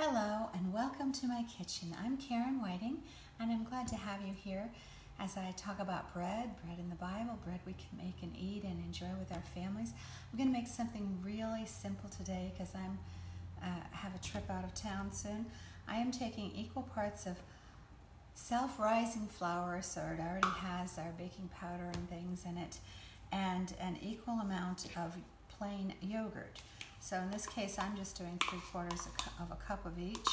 Hello and welcome to my kitchen. I'm Karen Whiting and I'm glad to have you here as I talk about bread in the Bible, bread we can make and eat and enjoy with our families. I'm going to make something really simple today because I have a trip out of town soon. I am taking equal parts of self-rising flour, so it already has our baking powder and things in it, and an equal amount of plain yogurt. So in this case, I'm just doing 3/4 of a cup of each.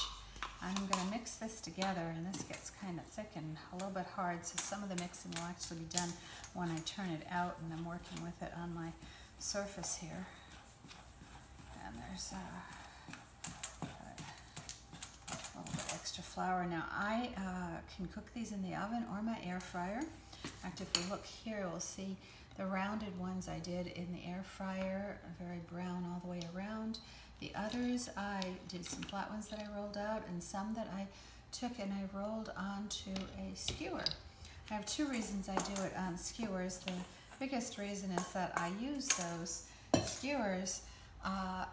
I'm going to mix this together, and this gets kind of thick and a little bit hard, so some of the mixing will actually be done when I turn it out and I'm working with it on my surface here. And there's a little bit extra flour. Now I can cook these in the oven or my air fryer. In fact, if we look here, we'll see the rounded ones I did in the air fryer, very brown all the way around. The others, I did some flat ones that I rolled out and some that I took and I rolled onto a skewer. I have two reasons I do it on skewers. The biggest reason is that I use those skewers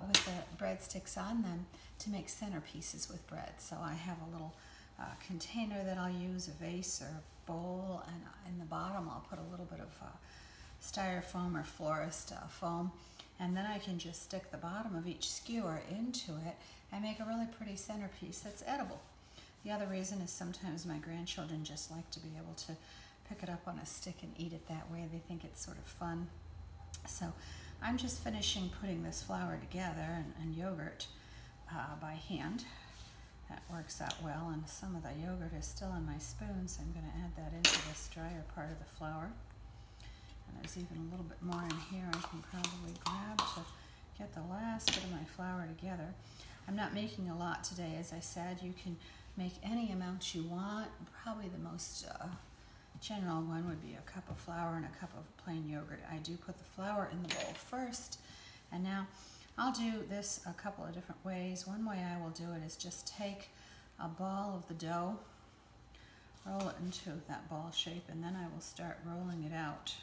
with the breadsticks on them to make centerpieces with bread. So I have a little container that I'll use, a vase or a bowl, and in the bottom I'll put a little bit of styrofoam or florist foam, and then I can just stick the bottom of each skewer into it and make a really pretty centerpiece that's edible. The other reason is sometimes my grandchildren just like to be able to pick it up on a stick and eat it that way. They think it's sort of fun. So I'm just finishing putting this flour together and yogurt by hand. That works out well, and some of the yogurt is still in my spoon, so I'm going to add that into this drier part of the flour. And there's even a little bit more in here I can probably grab to get the last bit of my flour together. I'm not making a lot today, as I said. You can make any amount you want. Probably the most general one would be a cup of flour and a cup of plain yogurt. I do put the flour in the bowl first, and now I'll do this a couple of different ways. One way I will do it is just take a ball of the dough, roll it into that ball shape, and then I will start rolling it out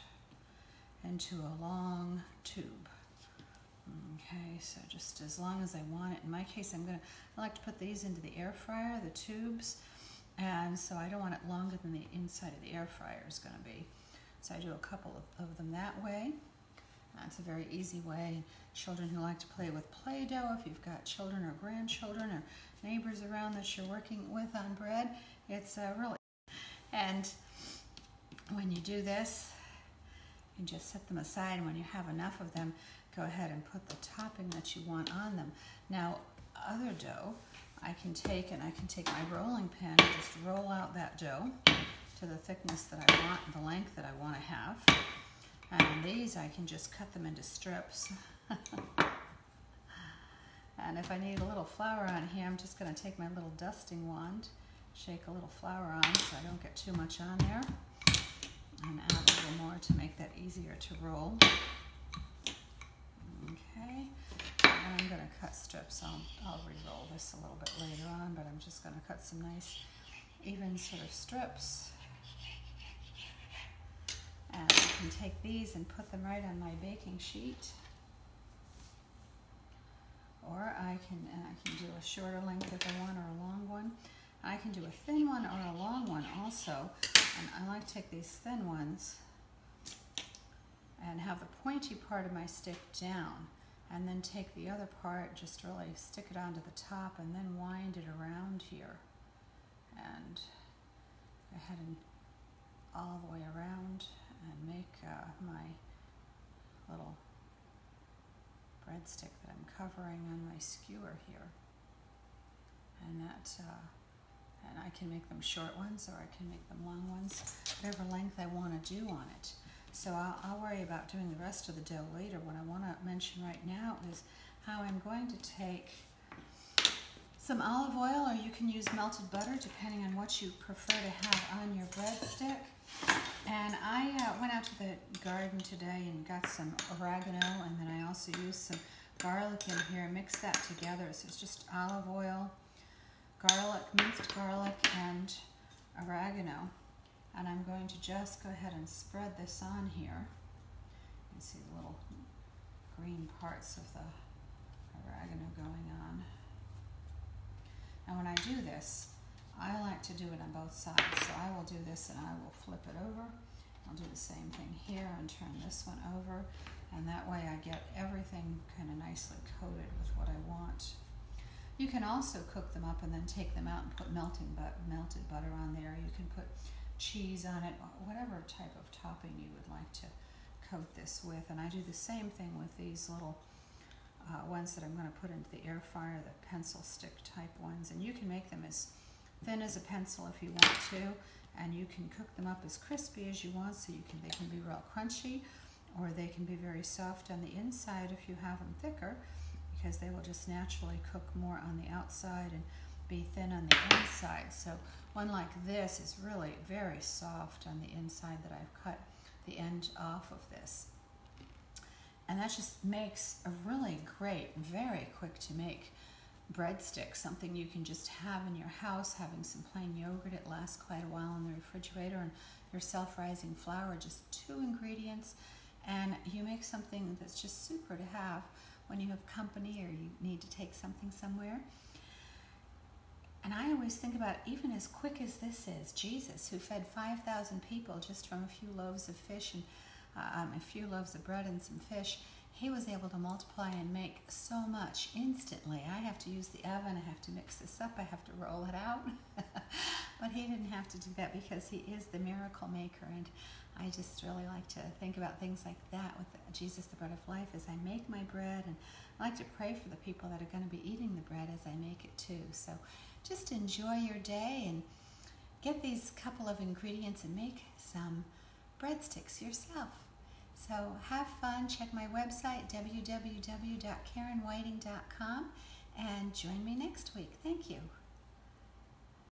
into a long tube. Okay, so just as long as I want it. In my case, I like to put these into the air fryer, the tubes, and so I don't want it longer than the inside of the air fryer is going to be. So I do a couple of them that way. That's a very easy way. Children who like to play with Play-Doh, if you've got children or grandchildren or neighbors around that you're working with on bread, it's really. And when you do this, you just set them aside, and when you have enough of them, go ahead and put the topping that you want on them. Now, other dough, I can take my rolling pin and just roll out that dough to the thickness that I want, the length that I want to have. And these, I can just cut them into strips. And if I need a little flour on here, I'm just going to take my little dusting wand, shake a little flour on so I don't get too much on there, and add a little more to make that easier to roll. Okay, and I'm going to cut strips. I'll re-roll this a little bit later on, but I'm just going to cut some nice, even sort of strips. And I can take these and put them right on my baking sheet. Or I can do a shorter length if I want, or a long one. I can do a thin one or a long one also. And I like to take these thin ones and have the pointy part of my stick down, and then take the other part, just really stick it onto the top, and then wind it around here. And go ahead and all the way around and make my little breadstick that I'm covering on my skewer here. And and I can make them short ones or I can make them long ones, whatever length I want to do on it. So I'll worry about doing the rest of the dough later. What I want to mention right now is how I'm going to take some olive oil, or you can use melted butter depending on what you prefer to have on your breadstick. And I went out to the garden today and got some oregano, and then I also used some garlic in here. Mix that together. So it's just olive oil, garlic, minced garlic, and oregano. And I'm going to just go ahead and spread this on here. You can see the little green parts of the oregano going on. do this, I like to do it on both sides. So I will do this and I will flip it over. I'll do the same thing here and turn this one over. And that way I get everything kind of nicely coated with what I want. You can also cook them up and then take them out and put melted butter on there. You can put cheese on it, whatever type of topping you would like to coat this with. And I do the same thing with these little ones that I'm going to put into the air fryer, the pencil stick type ones. And you can make them as thin as a pencil if you want to, and you can cook them up as crispy as you want, so they can be real crunchy, or they can be very soft on the inside if you have them thicker, because they will just naturally cook more on the outside and be thin on the inside. So one like this is really very soft on the inside that I've cut the end off of this. And that just makes a really great, very quick to make breadstick, something you can just have in your house, having some plain yogurt. It lasts quite a while in the refrigerator, and your self-rising flour, just 2 ingredients, and you make something that's just super to have when you have company or you need to take something somewhere. And I always think about, even as quick as this is, Jesus, who fed 5,000 people just from a few loaves of fish and a few loaves of bread and some fish, he was able to multiply and make so much instantly. I have to use the oven, I have to mix this up, I have to roll it out. But he didn't have to do that because he is the miracle maker. And I just really like to think about things like that with Jesus, the bread of life, as I make my bread. And I like to pray for the people that are going to be eating the bread as I make it too. So just enjoy your day and get these couple of ingredients and make some breadsticks yourself. So have fun. Check my website, www.karenwhiting.com, and join me next week. Thank you.